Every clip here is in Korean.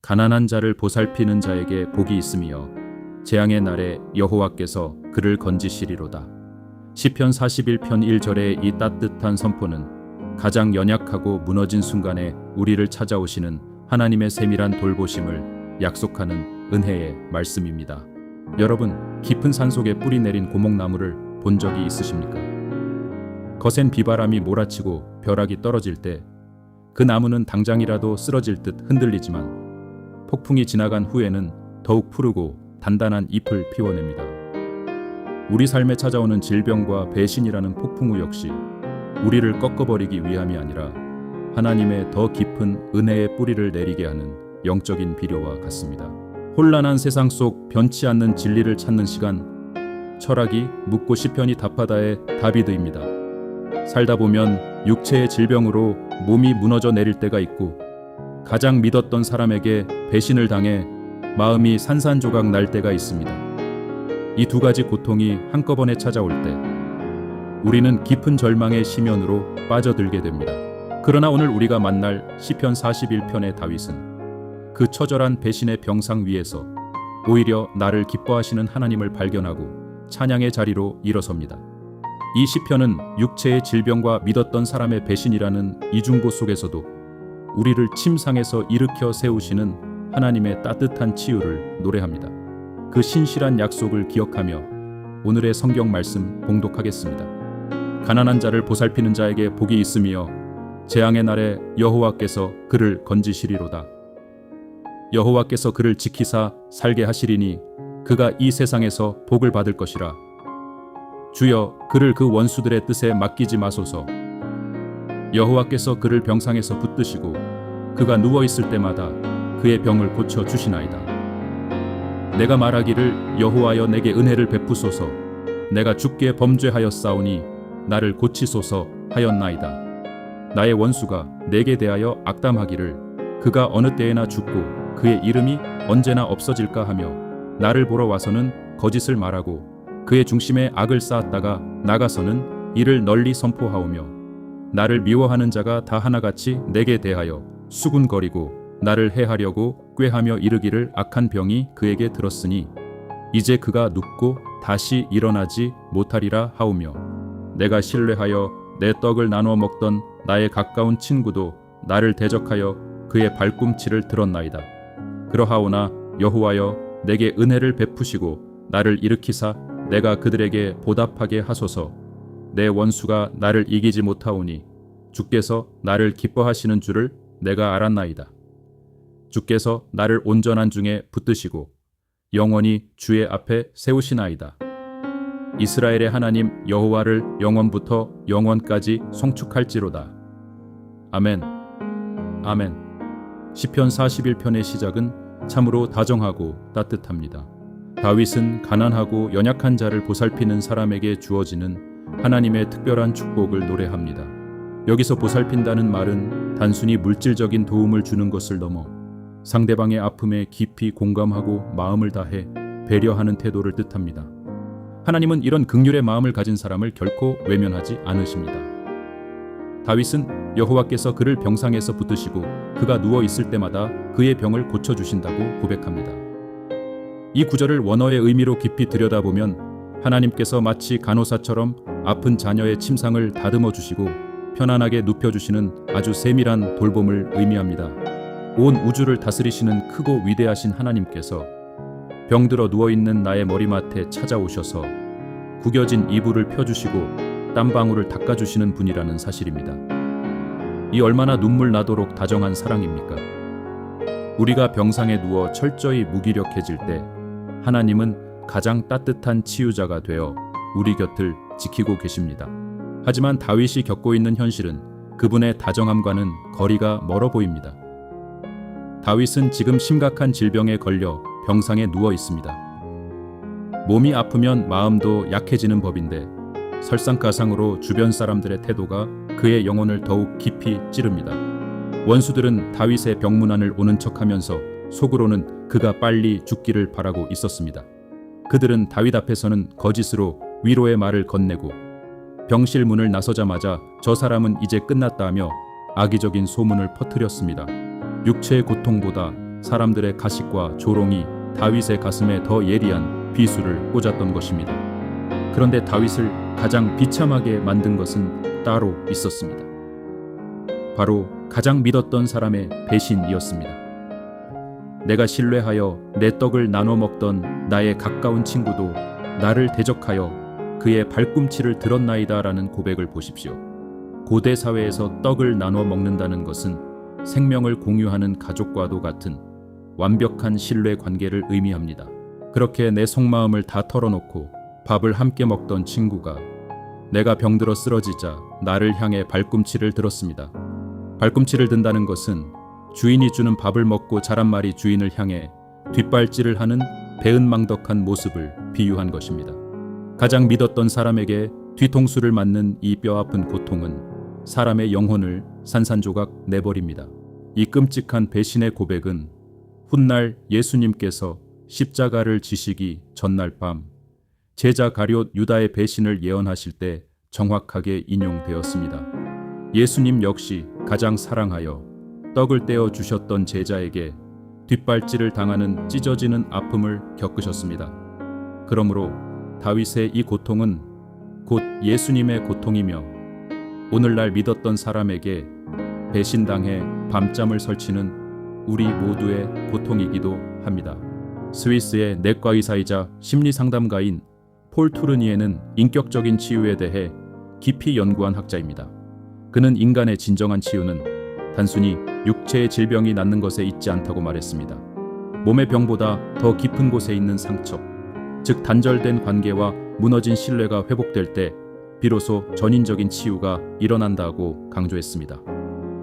가난한 자를 보살피는 자에게 복이 있으며 재앙의 날에 여호와께서 그를 건지시리로다. 시편 41편 1절의 이 따뜻한 선포는 가장 연약하고 무너진 순간에 우리를 찾아오시는 하나님의 세밀한 돌보심을 약속하는 은혜의 말씀입니다. 여러분, 깊은 산속에 뿌리 내린 고목나무를 본 적이 있으십니까? 거센 비바람이 몰아치고 벼락이 떨어질 때 그 나무는 당장이라도 쓰러질 듯 흔들리지만 폭풍이 지나간 후에는 더욱 푸르고 단단한 잎을 피워냅니다. 우리 삶에 찾아오는 질병과 배신이라는 폭풍우 역시 우리를 꺾어버리기 위함이 아니라 하나님의 더 깊은 은혜의 뿌리를 내리게 하는 영적인 비료와 같습니다. 혼란한 세상 속 변치 않는 진리를 찾는 시간, 철학이 묻고 시편이 답하다의 다비드입니다. 살다 보면 육체의 질병으로 몸이 무너져 내릴 때가 있고 가장 믿었던 사람에게 배신을 당해 마음이 산산조각 날 때가 있습니다. 이 두 가지 고통이 한꺼번에 찾아올 때 우리는 깊은 절망의 심연으로 빠져들게 됩니다. 그러나 오늘 우리가 만날 시편 41편의 다윗은 그 처절한 배신의 병상 위에서 오히려 나를 기뻐하시는 하나님을 발견하고 찬양의 자리로 일어섭니다. 이 시편은 육체의 질병과 믿었던 사람의 배신이라는 이중고 속에서도 우리를 침상에서 일으켜 세우시는 하나님의 따뜻한 치유를 노래합니다. 그 신실한 약속을 기억하며 오늘의 성경 말씀 봉독하겠습니다. 가난한 자를 보살피는 자에게 복이 있으며 재앙의 날에 여호와께서 그를 건지시리로다. 여호와께서 그를 지키사 살게 하시리니 그가 이 세상에서 복을 받을 것이라. 주여, 그를 그 원수들의 뜻에 맡기지 마소서. 여호와께서 그를 병상에서 붙드시고 그가 누워있을 때마다 그의 병을 고쳐 주시나이다. 내가 말하기를 여호와여 내게 은혜를 베푸소서. 내가 주께 범죄하였사오니 나를 고치소서 하였나이다. 나의 원수가 내게 대하여 악담하기를 그가 어느 때에나 죽고 그의 이름이 언제나 없어질까 하며 나를 보러 와서는 거짓을 말하고 그의 중심에 악을 쌓았다가 나가서는 이를 널리 선포하오며 나를 미워하는 자가 다 하나같이 내게 대하여 수군거리고 나를 해하려고 꾀하며 이르기를 악한 병이 그에게 들었으니 이제 그가 눕고 다시 일어나지 못하리라 하오며 내가 신뢰하여 내 떡을 나누어 먹던 나의 가까운 친구도 나를 대적하여 그의 발꿈치를 들었나이다. 그러하오나 여호와여 내게 은혜를 베푸시고 나를 일으키사 내가 그들에게 보답하게 하소서. 내 원수가 나를 이기지 못하오니 주께서 나를 기뻐하시는 줄을 내가 알았나이다. 주께서 나를 온전한 중에 붙드시고 영원히 주의 앞에 세우시나이다. 이스라엘의 하나님 여호와를 영원부터 영원까지 송축할지로다. 아멘. 아멘. 시편 41편의 시작은 참으로 다정하고 따뜻합니다. 다윗은 가난하고 연약한 자를 보살피는 사람에게 주어지는 하나님의 특별한 축복을 노래합니다. 여기서 보살핀다는 말은 단순히 물질적인 도움을 주는 것을 넘어 상대방의 아픔에 깊이 공감하고 마음을 다해 배려하는 태도를 뜻합니다. 하나님은 이런 긍휼의 마음을 가진 사람을 결코 외면하지 않으십니다. 다윗은 여호와께서 그를 병상에서 붙드시고 그가 누워 있을 때마다 그의 병을 고쳐주신다고 고백합니다. 이 구절을 원어의 의미로 깊이 들여다보면 하나님께서 마치 간호사처럼 아픈 자녀의 침상을 다듬어 주시고 편안하게 눕혀주시는 아주 세밀한 돌봄을 의미합니다. 온 우주를 다스리시는 크고 위대하신 하나님께서 병들어 누워있는 나의 머리맡에 찾아오셔서 구겨진 이불을 펴주시고 땀방울을 닦아주시는 분이라는 사실입니다. 이 얼마나 눈물 나도록 다정한 사랑입니까? 우리가 병상에 누워 철저히 무기력해질 때 하나님은 가장 따뜻한 치유자가 되어 우리 곁을 지키고 계십니다. 하지만 다윗이 겪고 있는 현실은 그분의 다정함과는 거리가 멀어 보입니다. 다윗은 지금 심각한 질병에 걸려 병상에 누워 있습니다. 몸이 아프면 마음도 약해지는 법인데 설상가상으로 주변 사람들의 태도가 그의 영혼을 더욱 깊이 찌릅니다. 원수들은 다윗의 병문안을 오는 척하면서 속으로는 그가 빨리 죽기를 바라고 있었습니다. 그들은 다윗 앞에서는 거짓으로 위로의 말을 건네고 병실 문을 나서자마자 저 사람은 이제 끝났다 하며 악의적인 소문을 퍼뜨렸습니다. 육체의 고통보다 사람들의 가식과 조롱이 다윗의 가슴에 더 예리한 비수를 꽂았던 것입니다. 그런데 다윗을 가장 비참하게 만든 것은 따로 있었습니다. 바로 가장 믿었던 사람의 배신이었습니다. 내가 신뢰하여 내 떡을 나눠 먹던 나의 가까운 친구도 나를 대적하여 그의 발꿈치를 들었나이다 라는 고백을 보십시오. 고대 사회에서 떡을 나눠 먹는다는 것은 생명을 공유하는 가족과도 같은 완벽한 신뢰 관계를 의미합니다. 그렇게 내 속마음을 다 털어놓고 밥을 함께 먹던 친구가 내가 병들어 쓰러지자 나를 향해 발꿈치를 들었습니다. 발꿈치를 든다는 것은 주인이 주는 밥을 먹고 자란 말이 주인을 향해 뒷발질을 하는 배은망덕한 모습을 비유한 것입니다. 가장 믿었던 사람에게 뒤통수를 맞는 이 뼈아픈 고통은 사람의 영혼을 산산조각 내버립니다. 이 끔찍한 배신의 고백은 훗날 예수님께서 십자가를 지시기 전날 밤 제자 가룟 유다의 배신을 예언하실 때 정확하게 인용되었습니다. 예수님 역시 가장 사랑하여 떡을 떼어 주셨던 제자에게 뒷발질을 당하는 찢어지는 아픔을 겪으셨습니다. 그러므로 다윗의 이 고통은 곧 예수님의 고통이며 오늘날 믿었던 사람에게 배신당해 밤잠을 설치는 우리 모두의 고통이기도 합니다. 스위스의 내과 의사이자 심리상담가인 폴 투르니에는 인격적인 치유에 대해 깊이 연구한 학자입니다. 그는 인간의 진정한 치유는 단순히 육체의 질병이 낫는 것에 있지 않다고 말했습니다. 몸의 병보다 더 깊은 곳에 있는 상처, 즉 단절된 관계와 무너진 신뢰가 회복될 때 비로소 전인적인 치유가 일어난다고 강조했습니다.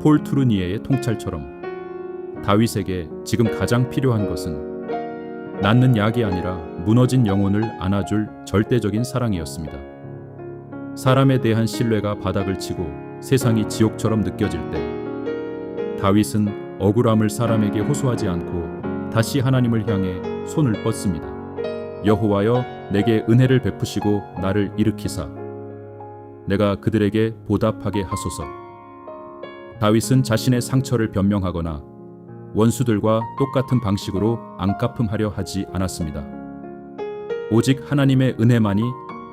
폴 투르니에의 통찰처럼 다윗에게 지금 가장 필요한 것은 낫는 약이 아니라 무너진 영혼을 안아줄 절대적인 사랑이었습니다. 사람에 대한 신뢰가 바닥을 치고 세상이 지옥처럼 느껴질 때 다윗은 억울함을 사람에게 호소하지 않고 다시 하나님을 향해 손을 뻗습니다. 여호와여, 내게 은혜를 베푸시고 나를 일으키사 내가 그들에게 보답하게 하소서. 다윗은 자신의 상처를 변명하거나 원수들과 똑같은 방식으로 안갚음하려 하지 않았습니다. 오직 하나님의 은혜만이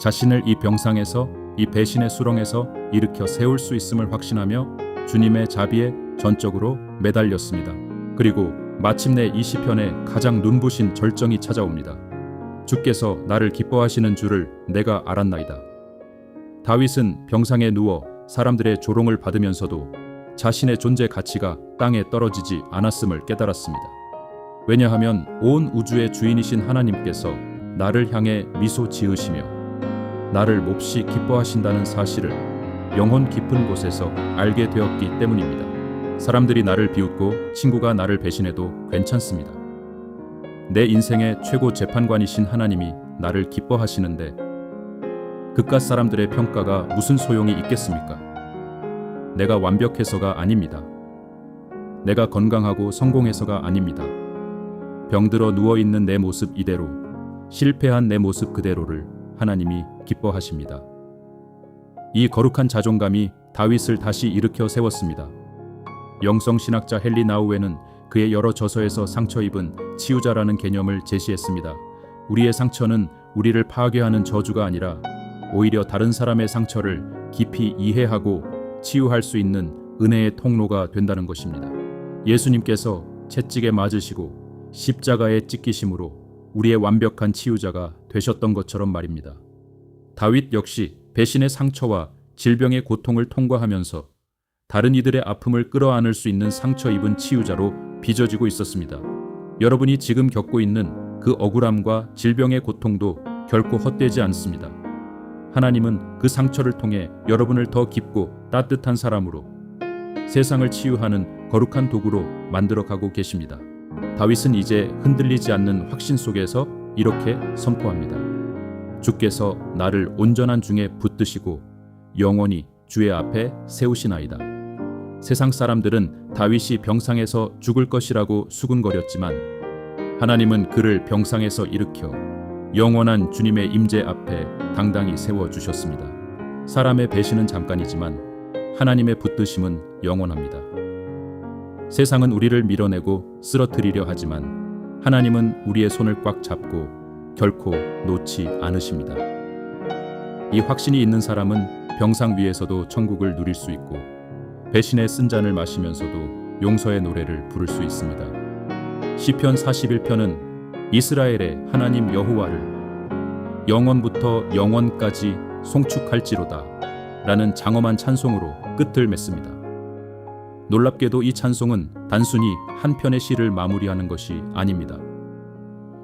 자신을 이 병상에서, 이 배신의 수렁에서 일으켜 세울 수 있음을 확신하며 주님의 자비에 전적으로 매달렸습니다. 그리고 마침내 이 시편에 가장 눈부신 절정이 찾아옵니다. 주께서 나를 기뻐하시는 줄을 내가 알았나이다. 다윗은 병상에 누워 사람들의 조롱을 받으면서도 자신의 존재 가치가 땅에 떨어지지 않았음을 깨달았습니다. 왜냐하면 온 우주의 주인이신 하나님께서 나를 향해 미소 지으시며 나를 몹시 기뻐하신다는 사실을 영혼 깊은 곳에서 알게 되었기 때문입니다. 사람들이 나를 비웃고 친구가 나를 배신해도 괜찮습니다. 내 인생의 최고 재판관이신 하나님이 나를 기뻐하시는데 그깟 사람들의 평가가 무슨 소용이 있겠습니까? 내가 완벽해서가 아닙니다. 내가 건강하고 성공해서가 아닙니다. 병들어 누워있는 내 모습 이대로, 실패한 내 모습 그대로를 하나님이 기뻐하십니다. 이 거룩한 자존감이 다윗을 다시 일으켜 세웠습니다. 영성신학자 헨리 나우에는 그의 여러 저서에서 상처 입은 치유자라는 개념을 제시했습니다. 우리의 상처는 우리를 파괴하는 저주가 아니라 오히려 다른 사람의 상처를 깊이 이해하고 치유할 수 있는 은혜의 통로가 된다는 것입니다. 예수님께서 채찍에 맞으시고 십자가에 찢기심으로 우리의 완벽한 치유자가 되셨던 것처럼 말입니다. 다윗 역시 배신의 상처와 질병의 고통을 통과하면서 다른 이들의 아픔을 끌어안을 수 있는 상처 입은 치유자로 빚어지고 있었습니다. 여러분이 지금 겪고 있는 그 억울함과 질병의 고통도 결코 헛되지 않습니다. 하나님은 그 상처를 통해 여러분을 더 깊고 따뜻한 사람으로 세상을 치유하는 거룩한 도구로 만들어가고 계십니다. 다윗은 이제 흔들리지 않는 확신 속에서 이렇게 선포합니다. 주께서 나를 온전한 중에 붙드시고 영원히 주의 앞에 세우시나이다. 세상 사람들은 다윗이 병상에서 죽을 것이라고 수군거렸지만 하나님은 그를 병상에서 일으켜 영원한 주님의 임재 앞에 당당히 세워주셨습니다. 사람의 배신은 잠깐이지만 하나님의 붙드심은 영원합니다. 세상은 우리를 밀어내고 쓰러뜨리려 하지만 하나님은 우리의 손을 꽉 잡고 결코 놓지 않으십니다. 이 확신이 있는 사람은 병상 위에서도 천국을 누릴 수 있고 배신의 쓴 잔을 마시면서도 용서의 노래를 부를 수 있습니다. 시편 41편은 이스라엘의 하나님 여호와를 영원부터 영원까지 송축할지로다 라는 장엄한 찬송으로 끝을 맺습니다. 놀랍게도 이 찬송은 단순히 한 편의 시를 마무리하는 것이 아닙니다.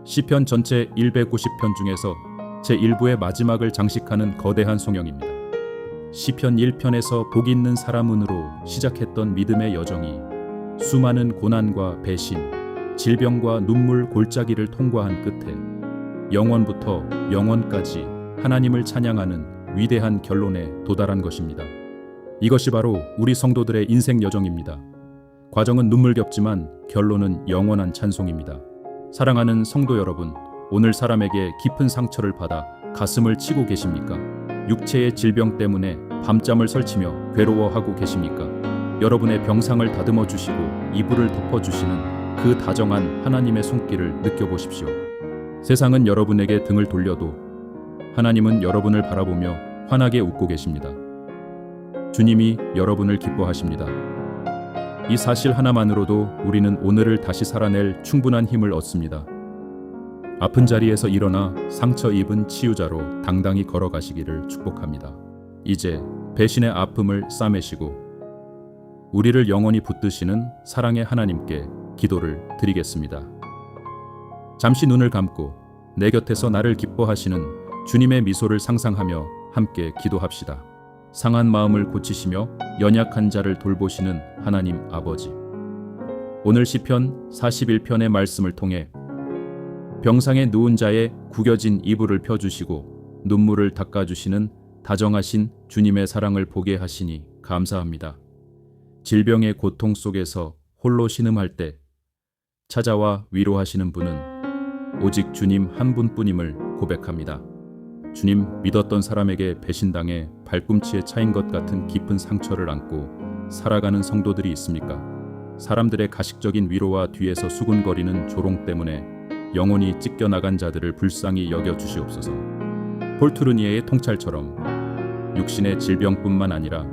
시편 전체 150편 중에서 제1부의 마지막을 장식하는 거대한 송영입니다. 시편 1편에서 복 있는 사람은으로 시작했던 믿음의 여정이 수많은 고난과 배신, 질병과 눈물 골짜기를 통과한 끝에 영원부터 영원까지 하나님을 찬양하는 위대한 결론에 도달한 것입니다. 이것이 바로 우리 성도들의 인생 여정입니다. 과정은 눈물겹지만 결론은 영원한 찬송입니다. 사랑하는 성도 여러분, 오늘 사람에게 깊은 상처를 받아 가슴을 치고 계십니까? 육체의 질병 때문에 밤잠을 설치며 괴로워하고 계십니까? 여러분의 병상을 다듬어 주시고 이불을 덮어 주시는 그 다정한 하나님의 손길을 느껴보십시오. 세상은 여러분에게 등을 돌려도 하나님은 여러분을 바라보며 환하게 웃고 계십니다. 주님이 여러분을 기뻐하십니다. 이 사실 하나만으로도 우리는 오늘을 다시 살아낼 충분한 힘을 얻습니다. 아픈 자리에서 일어나 상처 입은 치유자로 당당히 걸어가시기를 축복합니다. 이제 배신의 아픔을 싸매시고 우리를 영원히 붙드시는 사랑의 하나님께 기도를 드리겠습니다. 잠시 눈을 감고 내 곁에서 나를 기뻐하시는 주님의 미소를 상상하며 함께 기도합시다. 상한 마음을 고치시며 연약한 자를 돌보시는 하나님 아버지, 오늘 시편 41편의 말씀을 통해 병상에 누운 자의 구겨진 이불을 펴주시고 눈물을 닦아주시는 다정하신 주님의 사랑을 보게 하시니 감사합니다. 질병의 고통 속에서 홀로 신음할 때 찾아와 위로하시는 분은 오직 주님 한 분뿐임을 고백합니다. 주님, 믿었던 사람에게 배신당해 발꿈치에 차인 것 같은 깊은 상처를 안고 살아가는 성도들이 있습니까? 사람들의 가식적인 위로와 뒤에서 수군거리는 조롱 때문에 영혼이 찢겨나간 자들을 불쌍히 여겨주시옵소서. 폴트루니에의 통찰처럼 육신의 질병뿐만 아니라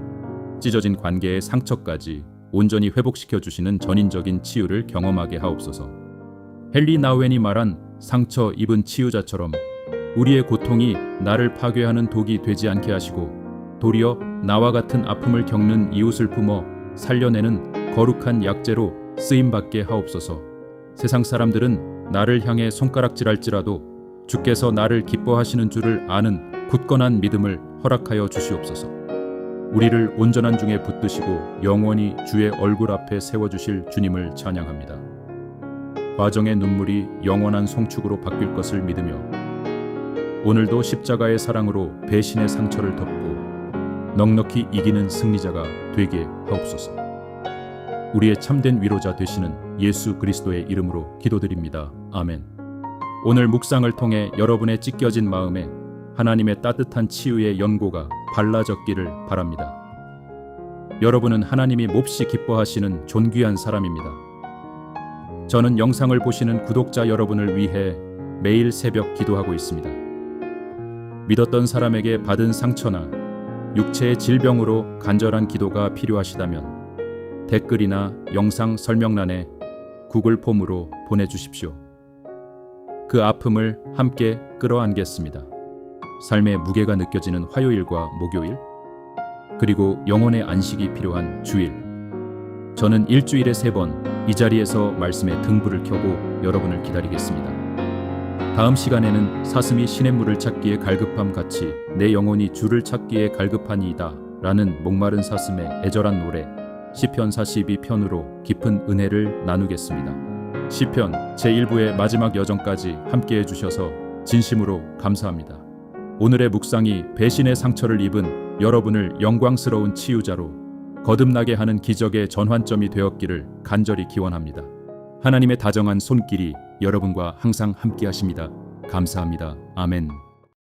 찢어진 관계의 상처까지 온전히 회복시켜 주시는 전인적인 치유를 경험하게 하옵소서. 헨리 나우엔이 말한 상처 입은 치유자처럼 우리의 고통이 나를 파괴하는 독이 되지 않게 하시고 도리어 나와 같은 아픔을 겪는 이웃을 품어 살려내는 거룩한 약재로 쓰임받게 하옵소서. 세상 사람들은 나를 향해 손가락질할지라도 주께서 나를 기뻐하시는 줄을 아는 굳건한 믿음을 허락하여 주시옵소서. 우리를 온전한 중에 붙드시고 영원히 주의 얼굴 앞에 세워주실 주님을 찬양합니다. 과정의 눈물이 영원한 송축으로 바뀔 것을 믿으며 오늘도 십자가의 사랑으로 배신의 상처를 덮고 넉넉히 이기는 승리자가 되게 하옵소서. 우리의 참된 위로자 되시는 예수 그리스도의 이름으로 기도드립니다. 아멘. 오늘 묵상을 통해 여러분의 찢겨진 마음에 하나님의 따뜻한 치유의 연고가 발라졌기를 바랍니다. 여러분은 하나님이 몹시 기뻐하시는 존귀한 사람입니다. 저는 영상을 보시는 구독자 여러분을 위해 매일 새벽 기도하고 있습니다. 믿었던 사람에게 받은 상처나 육체의 질병으로 간절한 기도가 필요하시다면 댓글이나 영상 설명란에 구글 폼으로 보내주십시오. 그 아픔을 함께 끌어안겠습니다. 삶의 무게가 느껴지는 화요일과 목요일, 그리고 영혼의 안식이 필요한 주일, 저는 일주일에 3번 이 자리에서 말씀의 등불을 켜고 여러분을 기다리겠습니다. 다음 시간에는 사슴이 시냇물을 찾기에 갈급함 같이 내 영혼이 주를 찾기에 갈급하니이다 라는 목마른 사슴의 애절한 노래 시편 42편으로 깊은 은혜를 나누겠습니다. 시편 제1부의 마지막 여정까지 함께해 주셔서 진심으로 감사합니다. 오늘의 묵상이 배신의 상처를 입은 여러분을 영광스러운 치유자로 거듭나게 하는 기적의 전환점이 되었기를 간절히 기원합니다. 하나님의 다정한 손길이 여러분과 항상 함께하십니다. 감사합니다. 아멘.